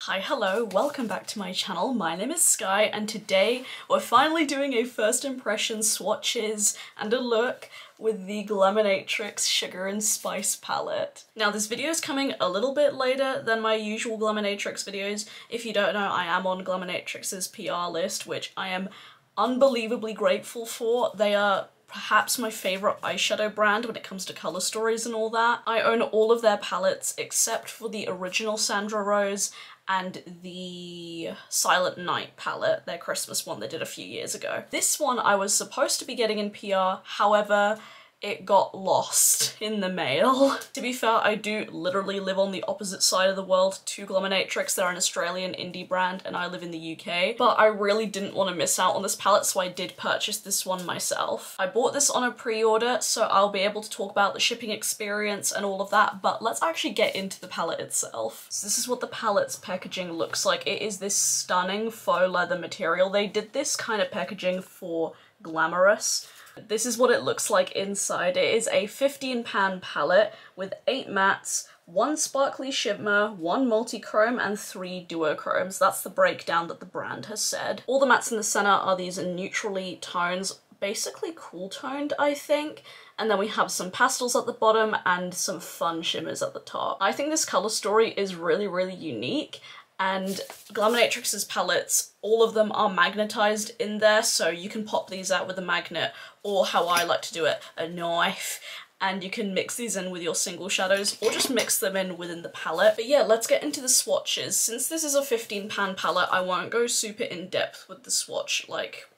Hi, hello, welcome back to my channel. My name is Skye and today we're finally doing a first impression swatches and a look with the Glaminatrix Sugar and Spice palette. Now this video is coming a little bit later than my usual Glaminatrix videos. If you don't know, I am on Glaminatrix's PR list, which I am unbelievably grateful for. They are perhaps my favourite eyeshadow brand when it comes to colour stories and all that. I own all of their palettes except for the original Sandra Rose and the Silent Night palette, their Christmas one they did a few years ago. This one I was supposed to be getting in PR, however, it got lost in the mail. To be fair, I do literally live on the opposite side of the world to Glaminatrix. They're an Australian indie brand and I live in the UK, but I really didn't want to miss out on this palette, so I did purchase this one myself. I bought this on a pre-order, so I'll be able to talk about the shipping experience and all of that, but let's actually get into the palette itself. So this is what the palette's packaging looks like. It is this stunning faux leather material. They did this kind of packaging for Glamorous. This is what it looks like inside. It is a 15-pan palette with 8 mattes, 1 sparkly shimmer, 1 multi-chrome, and 3 duochromes. That's the breakdown that the brand has said. All the mattes in the center are these neutrally tones, basically cool toned, I think. And then we have some pastels at the bottom and some fun shimmers at the top. I think this color story is really, really unique. And Glaminatrix's palettes, all of them are magnetized in there, so you can pop these out with a magnet, or how I like to do it, a knife, and you can mix these in with your single shadows, or just mix them in within the palette. But yeah, let's get into the swatches. Since this is a 15-pan palette, I won't go super in-depth with the swatch, like,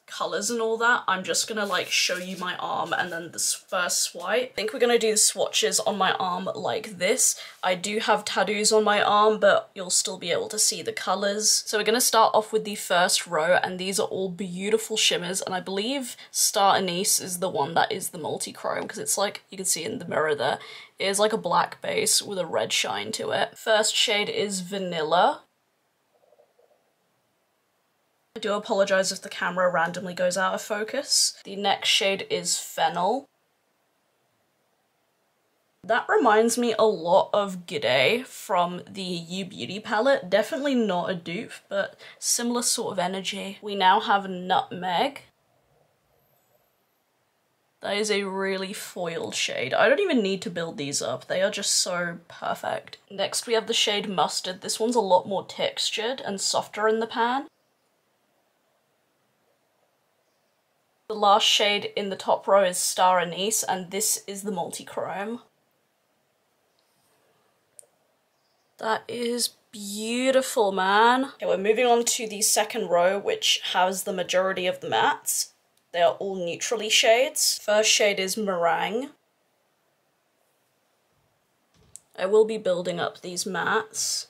colours and all that. I'm just gonna like show you my arm and then this first swipe. I think we're gonna do the swatches on my arm like this. I do have tattoos on my arm, but you'll still be able to see the colours. So we're gonna start off with the first row, and these are all beautiful shimmers, and I believe Star Anise is the one that is the multi-chrome, because it's like, you can see in the mirror there, it is like a black base with a red shine to it. First shade is Vanilla. I do apologise if the camera randomly goes out of focus. The next shade is Fennel. That reminds me a lot of G'day from the You Beauty palette. Definitely not a dupe, but similar sort of energy. We now have Nutmeg. That is a really foiled shade. I don't even need to build these up. They are just so perfect. Next we have the shade Mustard. This one's a lot more textured and softer in the pan. The last shade in the top row is Star Anise, and this is the multi-chrome. That is beautiful, man. Okay, we're moving on to the second row, which has the majority of the mattes. They are all neutrally shades. First shade is Meringue. I will be building up these mattes.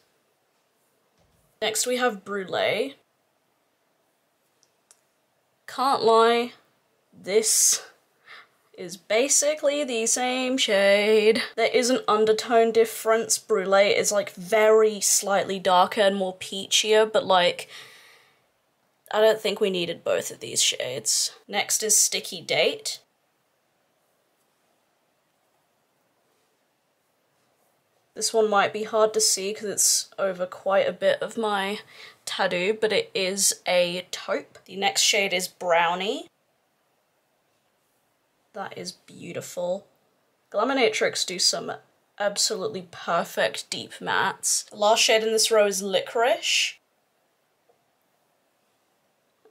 Next we have Brulee. Can't lie, this is basically the same shade. There is an undertone difference. Brulee is like very slightly darker and more peachier, but like, I don't think we needed both of these shades. Next is Sticky Date. This one might be hard to see because it's over quite a bit of my tattoo, but it is a taupe. The next shade is Brownie. That is beautiful. Glaminatrix do some absolutely perfect deep mattes. The last shade in this row is Licorice.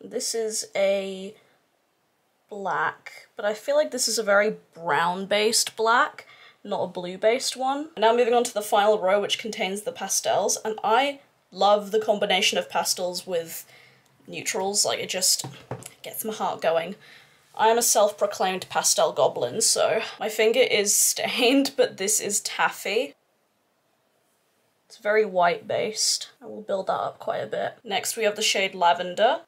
This is a black, but I feel like this is a very brown-based black, not a blue-based one. Now moving on to the final row, which contains the pastels, and I love the combination of pastels with neutrals. Like, it just gets my heart going. I am a self-proclaimed pastel goblin, so my finger is stained, but this is Taffy. It's very white-based. I will build that up quite a bit. Next we have the shade Lavender.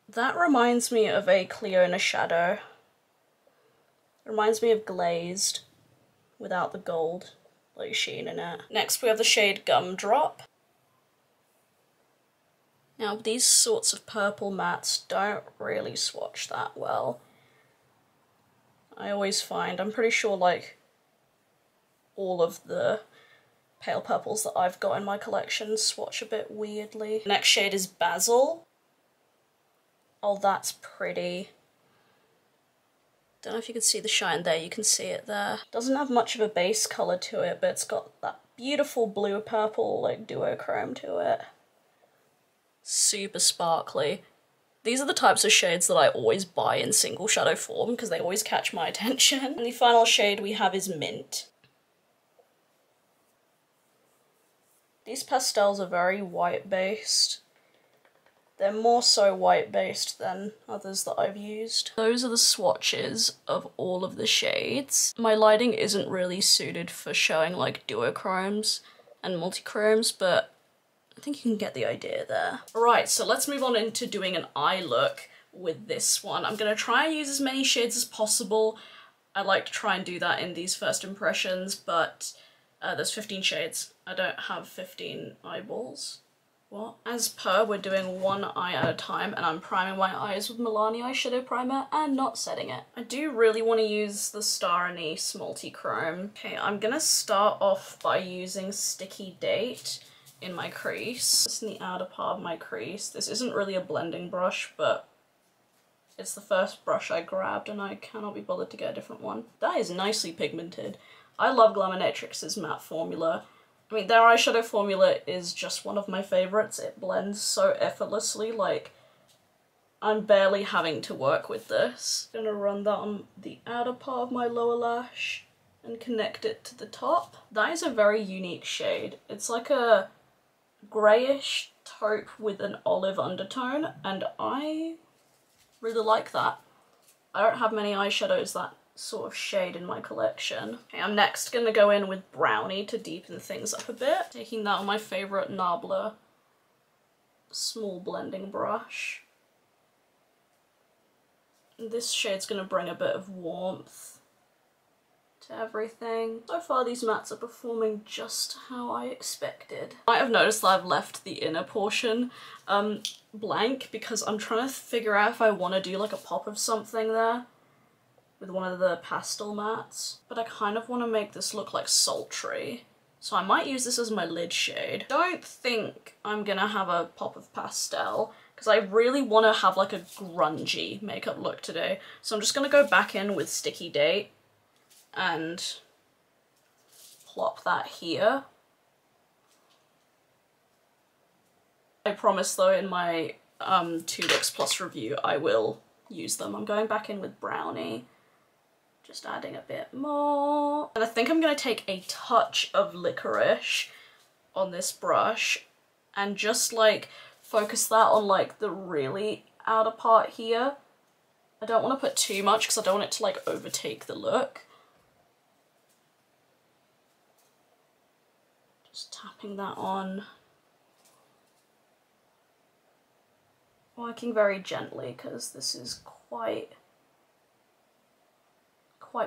That reminds me of a Cleona shadow. It reminds me of Glazed, without the gold like sheen in it. Next we have the shade Gumdrop. Now these sorts of purple mattes don't really swatch that well. I always find, I'm pretty sure like all of the pale purples that I've got in my collection swatch a bit weirdly. Next shade is Basil. Oh, that's pretty. Don't know if you can see the shine there, you can see it there. Doesn't have much of a base colour to it, but it's got that beautiful blue purple like duochrome to it. Super sparkly. These are the types of shades that I always buy in single shadow form because they always catch my attention. And the final shade we have is Mint. These pastels are very white based. They're more so white based than others that I've used. Those are the swatches of all of the shades. My lighting isn't really suited for showing like duochromes and multichromes, but I think you can get the idea there. Right, so let's move on into doing an eye look with this one. I'm gonna try and use as many shades as possible. I like to try and do that in these first impressions, but there's 15 shades. I don't have 15 eyeballs. What? As per, we're doing one eye at a time, and I'm priming my eyes with Milani eyeshadow primer and not setting it. I do really want to use the Star Anise multi-chrome. Okay, I'm gonna start off by using Sticky Date in my crease. Just in the outer part of my crease. This isn't really a blending brush, but it's the first brush I grabbed and I cannot be bothered to get a different one. That is nicely pigmented. I love Glaminatrix's matte formula. I mean, their eyeshadow formula is just one of my favourites. It blends so effortlessly, like, I'm barely having to work with this. I'm gonna run that on the outer part of my lower lash and connect it to the top. That is a very unique shade. It's like a greyish taupe with an olive undertone, and I really like that. I don't have many eyeshadows that sort of shade in my collection. Okay, I'm next gonna go in with Brownie to deepen things up a bit. Taking that on my favourite Nabla small blending brush. And this shade's gonna bring a bit of warmth to everything. So far these mattes are performing just how I expected. I might have noticed that I've left the inner portion blank because I'm trying to figure out if I want to do like a pop of something there with one of the pastel mattes, but I kind of want to make this look like sultry, so I might use this as my lid shade. Don't think I'm gonna have a pop of pastel because I really want to have like a grungy makeup look today, so I'm just gonna go back in with Sticky Date and plop that here. I promise though in my 2 looks plus review I will use them. I'm going back in with Brownie. Just adding a bit more. And I think I'm going to take a touch of Licorice on this brush and just like focus that on like the really outer part here. I don't want to put too much because I don't want it to like overtake the look. Just tapping that on. Working very gently because this is quite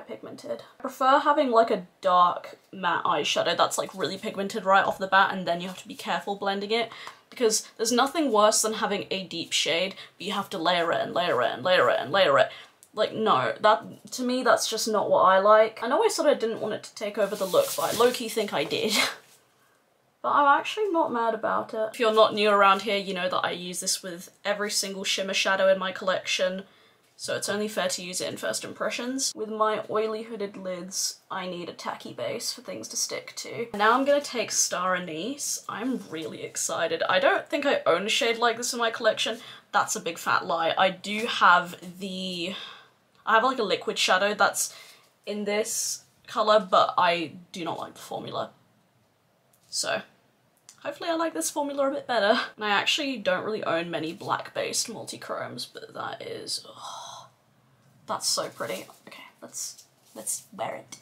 pigmented. I prefer having like a dark matte eyeshadow that's like really pigmented right off the bat, and then you have to be careful blending it because there's nothing worse than having a deep shade but you have to layer it and layer it and layer it and layer it. Like, no, that, to me, that's just not what I like. I know I said I didn't want it to take over the look, but I low-key think I did. But I'm actually not mad about it. If you're not new around here, you know that I use this with every single shimmer shadow in my collection, so it's only fair to use it in first impressions. With my oily hooded lids, I need a tacky base for things to stick to. Now I'm gonna take Star Anise. I'm really excited. I don't think I own a shade like this in my collection. That's a big fat lie. I do have I have like a liquid shadow that's in this colour, but I do not like the formula. So hopefully I like this formula a bit better. And I actually don't really own many black-based multi-chromes, but that is, oh, that's so pretty. Okay, let's wear it.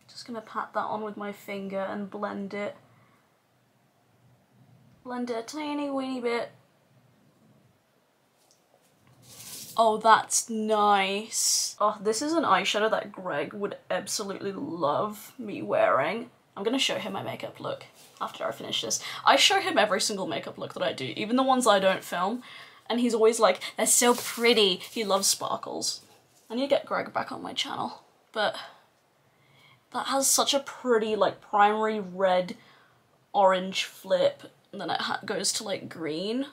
Just gonna pat that on with my finger and blend it. Blend it a tiny weeny bit. Oh, that's nice. Oh, this is an eyeshadow that Greg would absolutely love me wearing. I'm gonna show him my makeup look after I finish this. I show him every single makeup look that I do, even the ones I don't film, and he's always like, they're so pretty. He loves sparkles. I need to get Greg back on my channel, but that has such a pretty like primary red orange flip, and then it goes to like green.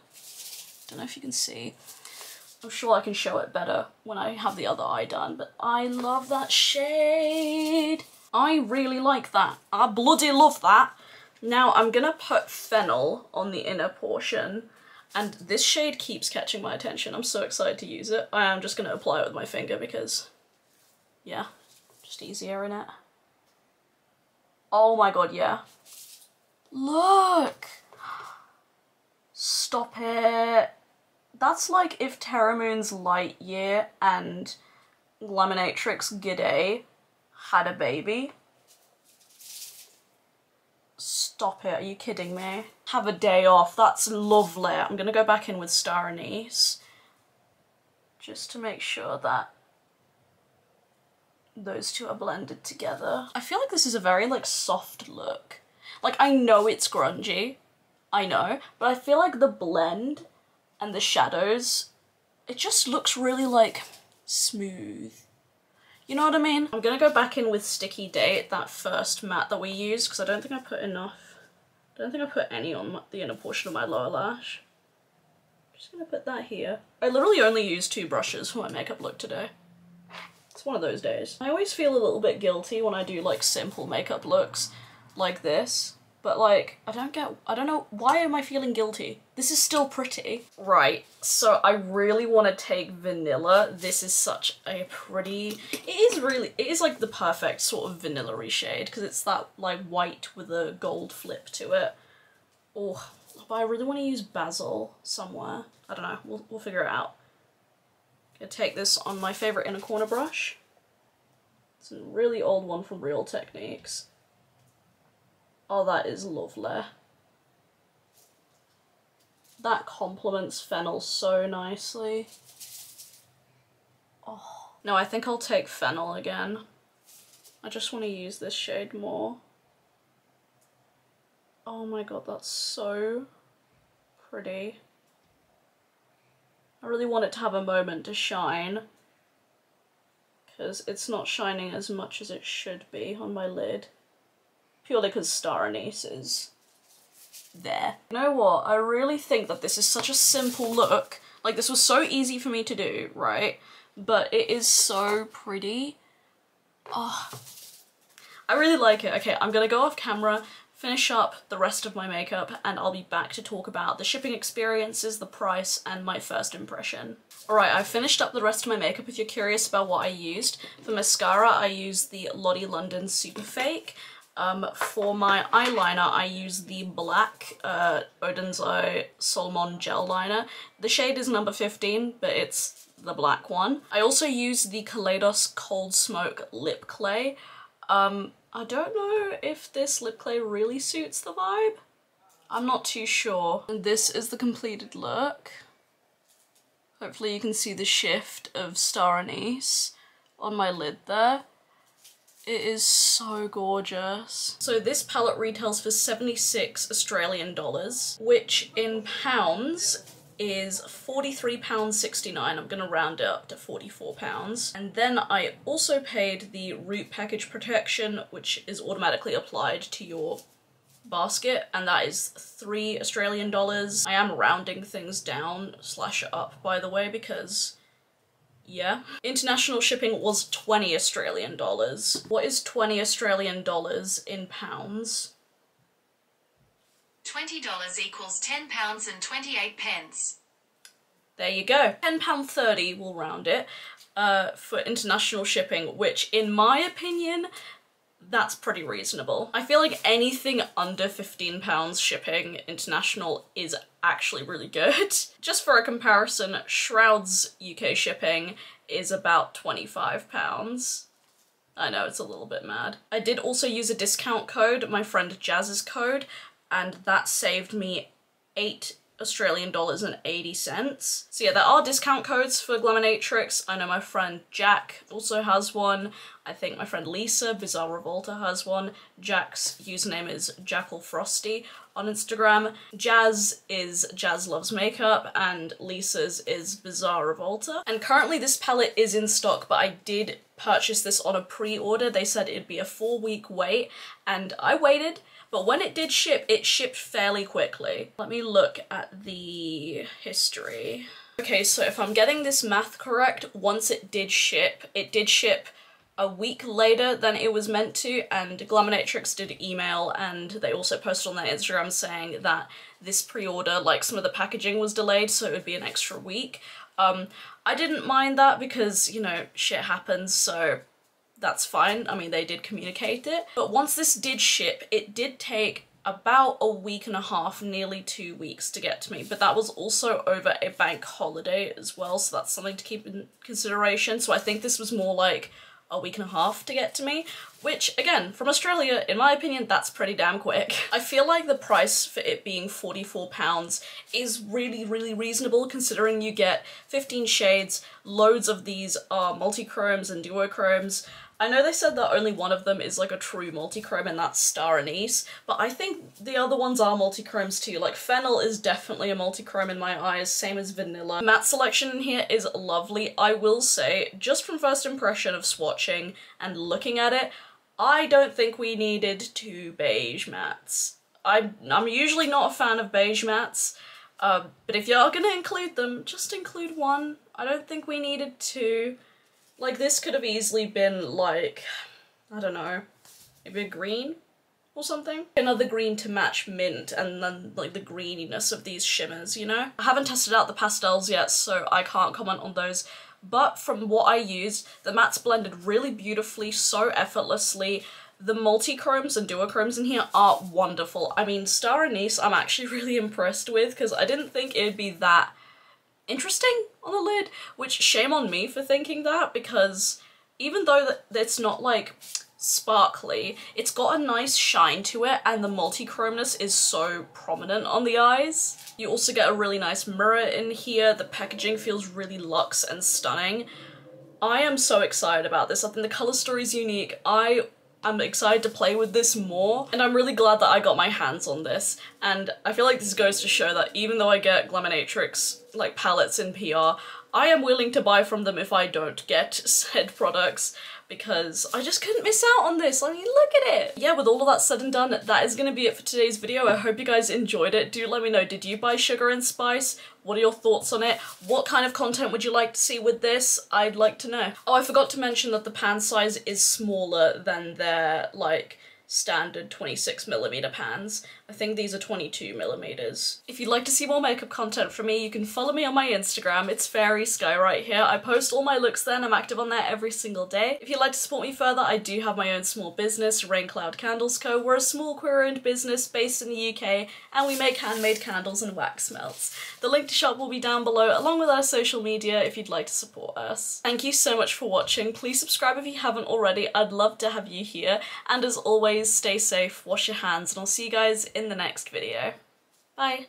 Don't know if you can see. I'm sure I can show it better when I have the other eye done, but I love that shade. I really like that. I bloody love that. Now I'm gonna put Fennel on the inner portion, and this shade keeps catching my attention. I'm so excited to use it. I am just gonna apply it with my finger because, yeah, just easier in it. Oh my god, yeah. Look! Stop it. That's like if Terramoon's Lightyear and Glaminatrix G'day had a baby. Stop it, are you kidding me? Have a day off, that's lovely. I'm gonna go back in with Star Anise just to make sure that those two are blended together. I feel like this is a very like soft look. Like I know it's grungy, I know, but I feel like the blend and the shadows, it just looks really like smooth. You know what I mean? I'm gonna go back in with Sticky Date, that first matte that we used, because I don't think I put enough. I don't think I put any on the inner portion of my lower lash. I'm just gonna put that here. I literally only used 2 brushes for my makeup look today. It's one of those days. I always feel a little bit guilty when I do like simple makeup looks like this, but like, I don't know, why am I feeling guilty? This is still pretty. Right, so I really want to take Vanilla. This is such a pretty, it is like the perfect sort of vanilla-y shade, because it's that like white with a gold flip to it. Oh, but I really want to use Basil somewhere. I don't know, we'll figure it out. I'm gonna take this on my favorite inner corner brush. It's a really old one from Real Techniques. Oh, that is lovely. That complements Fennel so nicely. Oh. No, I think I'll take Fennel again. I just want to use this shade more. Oh my god, that's so pretty. I really want it to have a moment to shine, because it's not shining as much as it should be on my lid. Purely because Star Anise is there. You know what? I really think that this is such a simple look. Like, this was so easy for me to do, right? But it is so pretty. Oh, I really like it. Okay, I'm gonna go off camera, finish up the rest of my makeup, and I'll be back to talk about the shipping experiences, the price, and my first impression. Alright, I've finished up the rest of my makeup. If you're curious about what I used, for mascara I used the Lottie London Super Fake. For my eyeliner, I use the black Oden's Eye Solmane gel liner. The shade is number 15, but it's the black one. I also use the Kaleidos Cold Smoke Lip Clay. I don't know if this lip clay really suits the vibe. I'm not too sure. And this is the completed look. Hopefully you can see the shift of Star Anise on my lid there. It is so gorgeous. So this palette retails for 76 Australian dollars, which in pounds is £43.69. I'm gonna round it up to £44. And then I also paid the root package protection, which is automatically applied to your basket, and that is £3 Australian dollars. I am rounding things down / up, by the way, because yeah. International shipping was 20 Australian dollars. What is 20 Australian dollars in pounds? $20 equals £10 and 28 pence. There you go. £10.30, we'll round it, for international shipping, which in my opinion, that's pretty reasonable. I feel like anything under £15 shipping international is actually really good. Just for a comparison, Shroud's UK shipping is about £25. I know, it's a little bit mad. I did also use a discount code, my friend Jazz's code, and that saved me $8 Australian dollars and 80 cents. So yeah, there are discount codes for Glaminatrix. I know my friend Jack also has one. I think my friend Lisa, Bizarre Revolta, has one. Jack's username is Jackal Frosty on Instagram. Jazz is Jazz Loves Makeup, and Lisa's is Bizarre Revolta. And currently this palette is in stock, but I did purchase this on a pre-order. They said it'd be a 4-week wait, and I waited. But when it did ship, it shipped fairly quickly. Let me look at the history. Okay, so if I'm getting this math correct, once it did ship a week later than it was meant to, and Glaminatrix did email, and they also posted on their Instagram saying that this pre-order, like some of the packaging was delayed, so it would be an extra week. I didn't mind that because, you know, shit happens, so that's fine. I mean, they did communicate it. But once this did ship, it did take about a week and a half, nearly 2 weeks to get to me. But that was also over a bank holiday as well, so that's something to keep in consideration. So I think this was more like a week and a half to get to me, which again, from Australia, in my opinion, that's pretty damn quick. I feel like the price for it being £44 is really, really reasonable considering you get 15 shades, loads of these are multi-chromes and duochromes. I know they said that only one of them is like a true multi-chrome, and that's Star Anise, but I think the other ones are multi-chromes too. Like Fennel is definitely a multi-chrome in my eyes, same as Vanilla. Matte selection in here is lovely. I will say, just from first impression of swatching and looking at it, I don't think we needed 2 beige mattes. I'm usually not a fan of beige mattes, but if you're gonna include them, just include 1. I don't think we needed 2. Like, this could have easily been, like, I don't know, maybe a green or something? Another green to match mint, and then, like, the greeniness of these shimmers, you know? I haven't tested out the pastels yet, so I can't comment on those, but from what I used, the mattes blended really beautifully, so effortlessly. The multi-chromes and duochromes in here are wonderful. I mean, Star Anise I'm actually really impressed with, because I didn't think it'd be that interesting on the lid, which shame on me for thinking that, because even though it's not like sparkly, it's got a nice shine to it, and the multi-chromeness is so prominent on the eyes. You also get a really nice mirror in here. The packaging feels really luxe and stunning. I am so excited about this. I think the color story is unique. I'm excited to play with this more, and I'm really glad that I got my hands on this. And I feel like this goes to show that even though I get Glaminatrix like palettes in PR, I am willing to buy from them if I don't get said products, because I just couldn't miss out on this. I mean, look at it! Yeah, with all of that said and done, that is gonna be it for today's video. I hope you guys enjoyed it. Do let me know, did you buy Sugar and Spice? What are your thoughts on it? What kind of content would you like to see with this? I'd like to know. Oh, I forgot to mention that the pan size is smaller than their, like, standard 26mm pans. I think these are 22mm. If you'd like to see more makeup content from me, you can follow me on my Instagram. It's faerie.skye right here. I post all my looks there and I'm active on there every single day. If you'd like to support me further, I do have my own small business, Rain Cloud Candles Co. We're a small queer-owned business based in the UK, and we make handmade candles and wax melts. The link to shop will be down below, along with our social media if you'd like to support us. Thank you so much for watching. Please subscribe if you haven't already. I'd love to have you here. And as always, stay safe, wash your hands, and I'll see you guys in the next video. Bye!